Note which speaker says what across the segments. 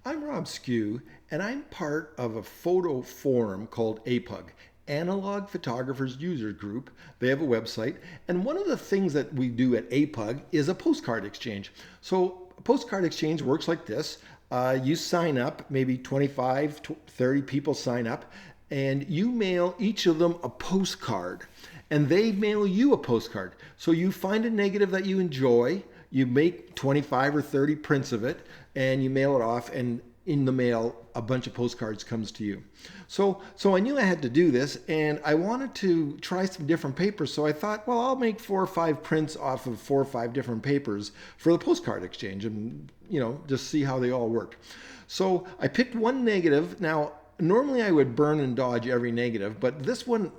Speaker 1: I'm Rob Skew, and I'm part of a photo forum called APUG, Analog Photographers User Group. They have a website, and one of the things that we do at APUG is a postcard exchange. So a postcard exchange works like this. You sign up, maybe 25, 30 people sign up, and you mail each of them a postcard, and they mail you a postcard. So you find a negative that you enjoy, you make 25 or 30 prints of it, and you mail it off, and in the mail a bunch of postcards comes to you. So I knew I had to do this, and I wanted to try some different papers. So I thought, well, I'll make 4 or 5 prints off of 4 or 5 different papers for the postcard exchange, and just see how they all worked. So I picked one negative. Now normally I would burn and dodge every negative, but this one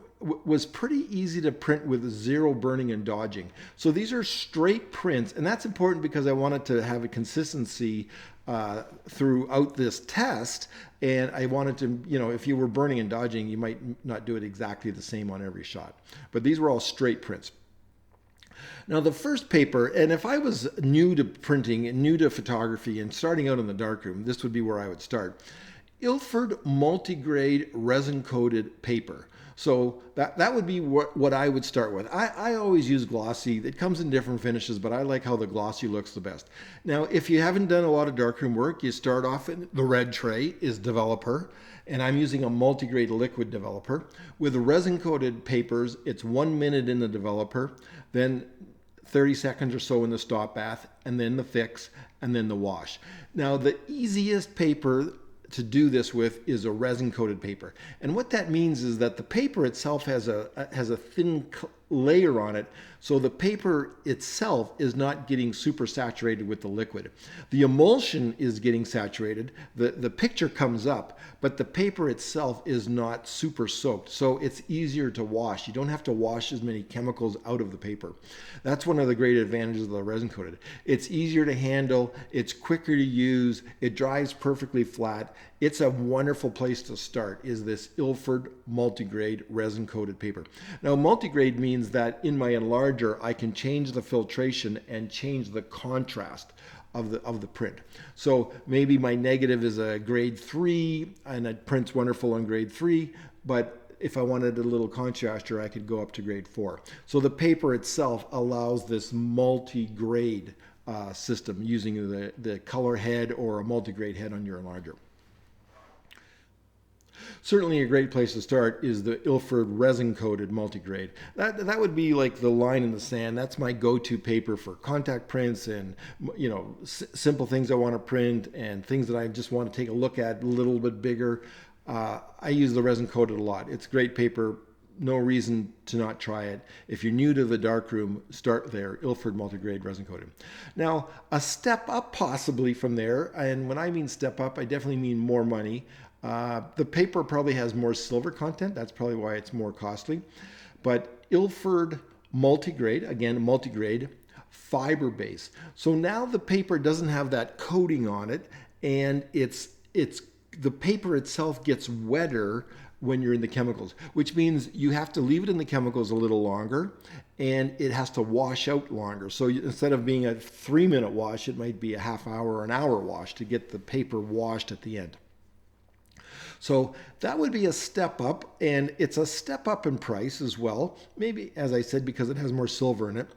Speaker 1: was pretty easy to print with 0 burning and dodging. So these are straight prints, and that's important because I wanted to have a consistency throughout this test, and I wanted to, if you were burning and dodging, you might not do it exactly the same on every shot. But these were all straight prints. Now the first paper, and if I was new to printing and new to photography and starting out in the darkroom, this would be where I would start. Ilford Multigrade resin coated paper. So that would be what I would start with. I always use Glossy. It comes in different finishes, but I like how the Glossy looks the best. Now, if you haven't done a lot of darkroom work, you start off in the red tray is developer, and I'm using a multigrade liquid developer. With resin coated papers, it's 1 minute in the developer, then 30 seconds or so in the stop bath, and then the fix, and then the wash. Now, the easiest paper to do this with is a resin coated paper, and what that means is that the paper itself has a thin layer on it, so the paper itself is not getting super saturated with the liquid. The emulsion is getting saturated, the picture comes up, but the paper itself is not super soaked, so it's easier to wash. You don't have to wash as many chemicals out of the paper. That's one of the great advantages of the resin coated. It's easier to handle, it's quicker to use, it dries perfectly flat. It's a wonderful place to start, is this Ilford multigrade resin coated paper. Now multigrade means that in my enlarger I can change the filtration and change the contrast of the print. So maybe my negative is a grade 3 and it prints wonderful on grade 3, but if I wanted a little contraster, I could go up to grade 4. So the paper itself allows this multi-grade system using the color head or a multi-grade head on your enlarger. Certainly a great place to start is the Ilford resin coated multigrade. That would be like the line in the sand. That's my go-to paper for contact prints and simple things I want to print and things that I just want to take a look at a little bit bigger. I use the resin coated a lot. It's great paper. No reason to not try it. If you're new to the darkroom, start there, Ilford multigrade resin coated. Now, a step up possibly from there, and when I mean step up, I definitely mean more money. The paper probably has more silver content. That's probably why it's more costly. But Ilford multigrade, again, multigrade, Fiberbase. So now the paper doesn't have that coating on it, and the paper itself gets wetter when you're in the chemicals, which means you have to leave it in the chemicals a little longer, and it has to wash out longer. So instead of being a 3-minute wash, it might be a half hour or an hour wash to get the paper washed at the end. So that would be a step up, and it's a step up in price as well. Maybe, as I said, because it has more silver in it.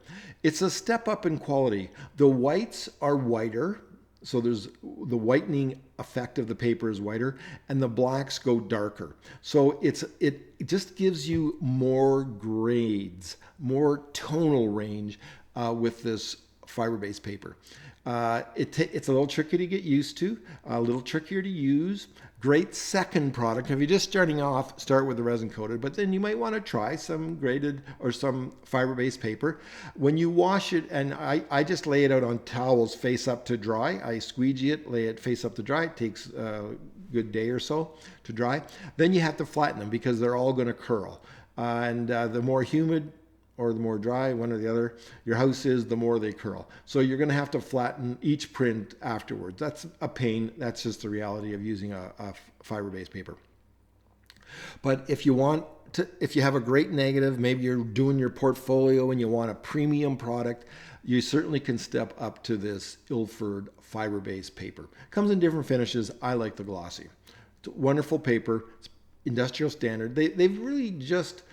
Speaker 1: It's a step up in quality. The whites are whiter, so there's the whitening effect of the paper is whiter, and the blacks go darker. So it just gives you more grades, more tonal range with this fiber-based paper. It's a little tricky to get used to, a little trickier to use. Great second product. If you're just starting off, start with the resin coated, but then you might want to try some graded or some fiber-based paper. When you wash it, and I just lay it out on towels face up to dry. I squeegee it, lay it face up to dry. It takes a good day or so to dry. Then you have to flatten them because they're all going to curl. And the more humid or the more dry, one or the other, your house is, the more they curl. So you're going to have to flatten each print afterwards. That's a pain. That's just the reality of using a fiber-based paper. But if you have a great negative, maybe you're doing your portfolio and you want a premium product, you certainly can step up to this Ilford Fiberbase paper. Comes in different finishes. I like the Glossy. It's a wonderful paper. It's industrial standard. They've really just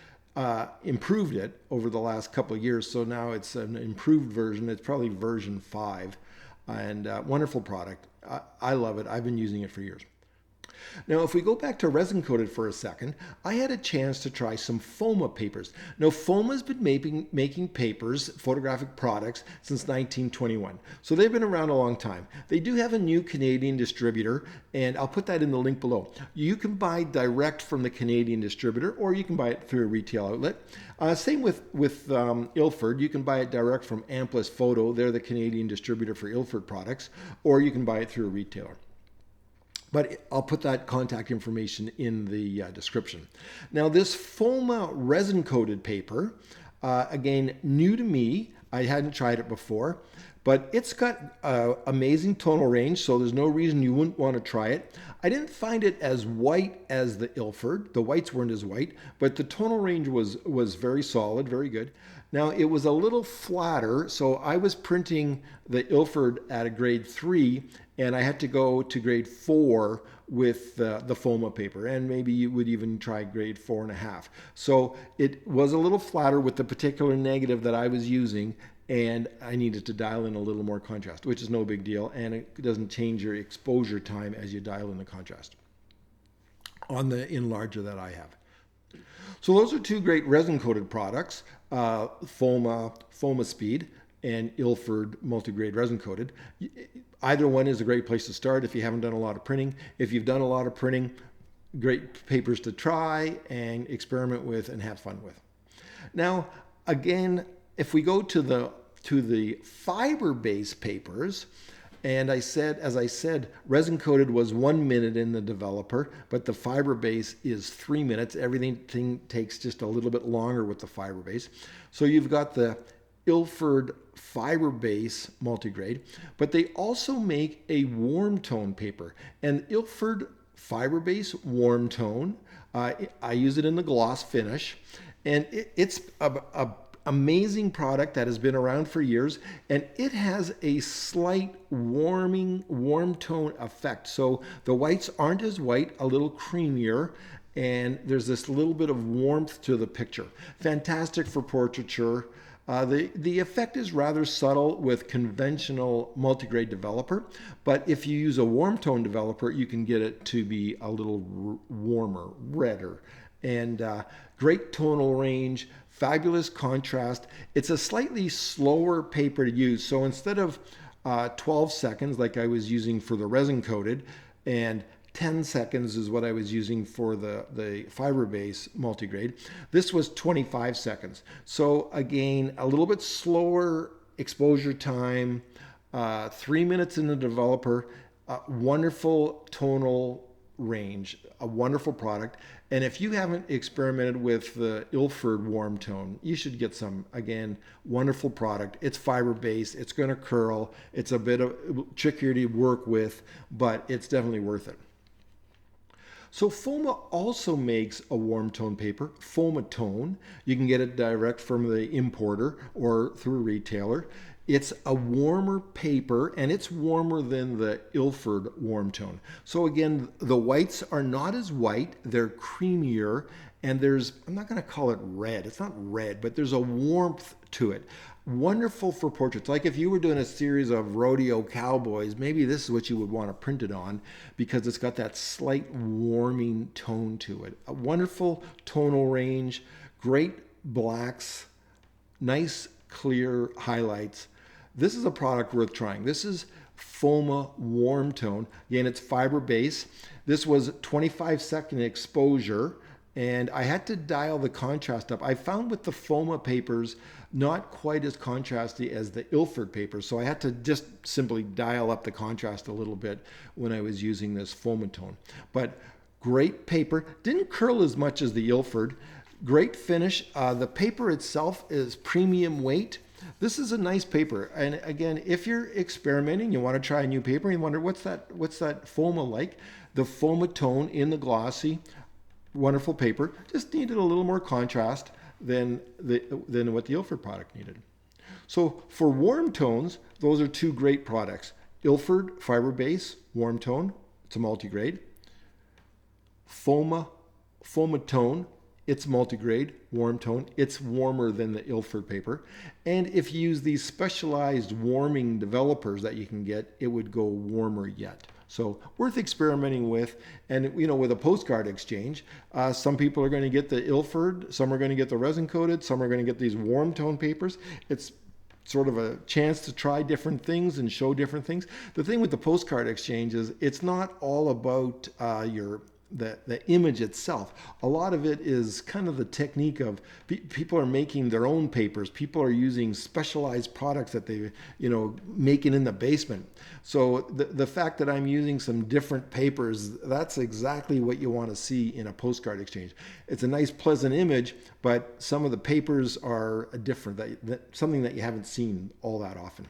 Speaker 1: improved it over the last couple of years, so now it's an improved version. It's probably version 5, and wonderful product. I love it. I've been using it for years. Now, if we go back to resin coated for a second, I had a chance to try some Foma papers. Now, Foma's been making papers, photographic products, since 1921. So they've been around a long time. They do have a new Canadian distributor, and I'll put that in the link below. You can buy direct from the Canadian distributor, or you can buy it through a retail outlet. Same with Ilford. You can buy it direct from Amplis Photo. They're the Canadian distributor for Ilford products, or you can buy it through a retailer. But I'll put that contact information in the description. Now, this Foma resin-coated paper, again, new to me. I hadn't tried it before, but it's got amazing tonal range, so there's no reason you wouldn't want to try it. I didn't find it as white as the Ilford. The whites weren't as white, but the tonal range was very solid, very good. Now, it was a little flatter, so I was printing the Ilford at a grade 3, and I had to go to grade 4 with the Foma paper, and maybe you would even try grade 4.5. So it was a little flatter with the particular negative that I was using, and I needed to dial in a little more contrast, which is no big deal, and it doesn't change your exposure time as you dial in the contrast on the enlarger that I have. So those are two great resin-coated products, FomaSpeed and Ilford Multigrade resin-coated. Either one is a great place to start if you haven't done a lot of printing. If you've done a lot of printing, great papers to try and experiment with and have fun with. Now, again, if we go to the Fiberbase papers, and as I said, resin coated was 1 minute in the developer, but the Fiberbase is 3 minutes. Everything takes just a little bit longer with the Fiberbase. So you've got the Ilford Fiberbase multigrade, but they also make a Warmtone paper. And Ilford Fiberbase Warmtone, I use it in the gloss finish, and it's a amazing product that has been around for years, and it has a slight warm tone effect. So the whites aren't as white, a little creamier, and there's this little bit of warmth to the picture. Fantastic for portraiture. The effect is rather subtle with conventional multigrade developer, but if you use a Warmtone developer, you can get it to be a little warmer, redder, and great tonal range, fabulous contrast. It's a slightly slower paper to use, so instead of 12 seconds like I was using for the resin coated, and 10 seconds is what I was using for the Fiberbase multigrade, this was 25 seconds. So again, a little bit slower exposure time, 3 minutes in the developer, wonderful tonal range, a wonderful product. And if you haven't experimented with the Ilford Warmtone, you should get some. Again, wonderful product. It's fiber-based. It's going to curl. It's a bit of trickier to work with, but it's definitely worth it. So Foma also makes a Warmtone paper, Fomatone. You can get it direct from the importer or through a retailer. It's a warmer paper, and it's warmer than the Ilford Warmtone. So again, the whites are not as white, they're creamier, and there's, I'm not going to call it red, it's not red, but there's a warmth to it. Wonderful for portraits. Like if you were doing a series of rodeo cowboys, maybe this is what you would want to print it on, because it's got that slight warming tone to it. A wonderful tonal range, great blacks, nice clear highlights. This is a product worth trying. This is Foma Warmtone. Again, it's fiber base. This was 25-second exposure, and I had to dial the contrast up. I found with the Foma papers, not quite as contrasty as the Ilford papers, so I had to just simply dial up the contrast a little bit when I was using this Fomatone. But great paper. Didn't curl as much as the Ilford. Great finish. The paper itself is premium weight. This is a nice paper, and again, if you're experimenting, you want to try a new paper, and you wonder what's that Foma like, the Fomatone in the Glossy, wonderful paper, just needed a little more contrast than what the Ilford product needed. So for warm tones, those are two great products. Ilford Fiberbase Warmtone, it's a multigrade. Fomatone, it's multigrade, Warmtone. It's warmer than the Ilford paper. And if you use these specialized warming developers that you can get, it would go warmer yet. So worth experimenting with. And with a postcard exchange, some people are going to get the Ilford, some are going to get the resin coated, some are going to get these Warmtone papers. It's sort of a chance to try different things and show different things. The thing with the postcard exchange is it's not all about the image itself. A lot of it is kind of the technique of people are making their own papers. People are using specialized products that they making in the basement. So the fact that I'm using some different papers, that's exactly what you want to see in a postcard exchange. It's a nice pleasant image, but some of the papers are different, something that you haven't seen all that often.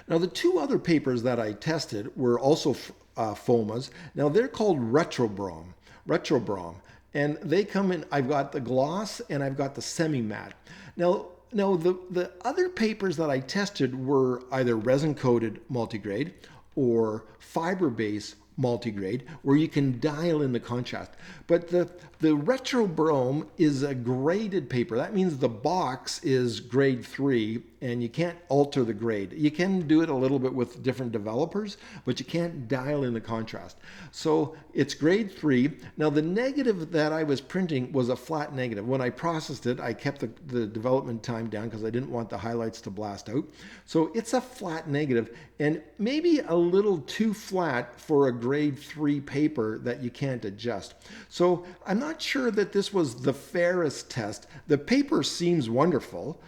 Speaker 1: Now the two other papers that I tested were also Fomas. Now they're called Retrobrom, and they come in. I've got the gloss and I've got the semi-matte. Now the other papers that I tested were either resin coated multigrade or Fiberbase multigrade, where you can dial in the contrast. But the Retrobrom is a graded paper. That means the box is grade 3 and you can't alter the grade. You can do it a little bit with different developers, but you can't dial in the contrast. So it's grade 3. Now the negative that I was printing was a flat negative. When I processed it, I kept the development time down because I didn't want the highlights to blast out. So it's a flat negative and maybe a little too flat for a grade 3 paper that you can't adjust. So I'm not sure that this was the fairest test. The paper seems wonderful.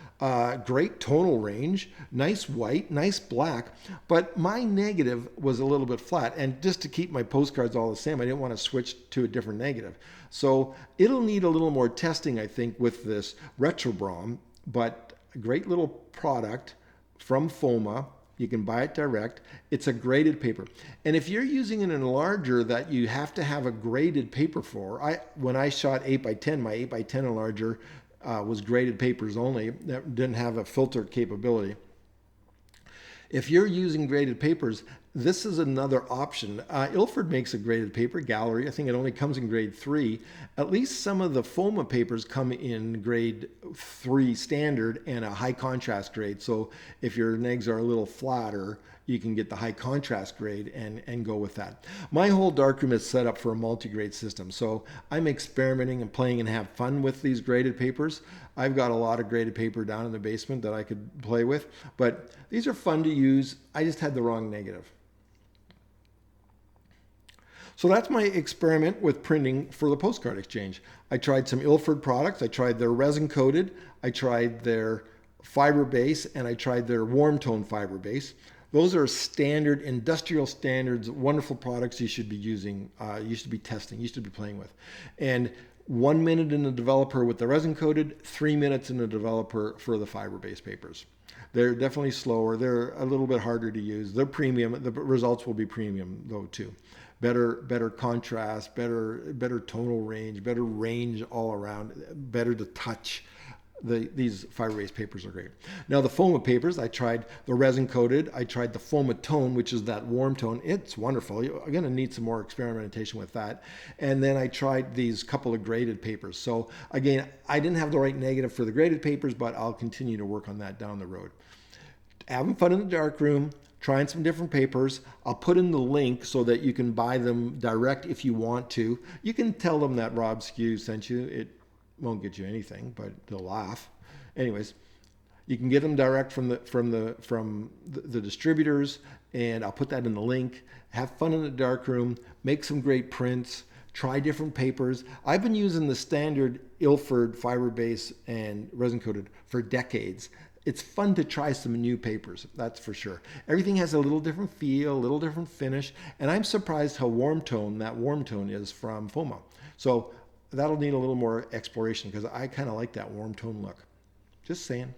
Speaker 1: Great tonal range, nice white, nice black, but my negative was a little bit flat. And just to keep my postcards all the same, I didn't want to switch to a different negative. So it'll need a little more testing, I think, with this Retrobrom, but a great little product from Foma. You can buy it direct. It's a graded paper. And if you're using an enlarger that you have to have a graded paper for, when I shot 8x10, my 8x10 enlarger was graded papers only, that didn't have a filter capability. If you're using graded papers, this is another option. Ilford makes a graded paper, Gallery. I think it only comes in grade 3. At least some of the Foma papers come in grade 3 standard and a high contrast grade. So if your negs are a little flatter, you can get the high contrast grade and go with that. My whole darkroom is set up for a multi-grade system. So I'm experimenting and playing and have fun with these graded papers. I've got a lot of graded paper down in the basement that I could play with, but these are fun to use. I just had the wrong negative. So that's my experiment with printing for the postcard exchange. I tried some Ilford products. I tried their resin coated. I tried their Fiberbase, and I tried their Warmtone Fiberbase. Those are standard, industrial standards, wonderful products you should be using, you should be testing, you should be playing with. And 1 minute in the developer with the resin coated, 3 minutes in the developer for the Fiberbase papers. They're definitely slower. They're a little bit harder to use. They're premium. The results will be premium though too. Better contrast, better tonal range, better range all around, better to touch. These Fiberbase papers are great. Now the Foma papers, I tried the resin coated. I tried the Fomatone, which is that warm tone. It's wonderful. You're going to need some more experimentation with that. And then I tried these couple of graded papers. So again, I didn't have the right negative for the graded papers, but I'll continue to work on that down the road. Having fun in the darkroom, trying some different papers. I'll put in the link so that you can buy them direct if you want to. You can tell them that Rob Skew sent you. It won't get you anything, but they'll laugh. Anyways, you can get them direct from the distributors, and I'll put that in the link. Have fun in the darkroom, make some great prints, try different papers. I've been using the standard Ilford Fiberbase and resin coated for decades. It's fun to try some new papers, that's for sure. Everything has a little different feel, a little different finish, and I'm surprised how that Warmtone is from Foma. So that'll need a little more exploration because I kind of like that warm tone look. Just saying.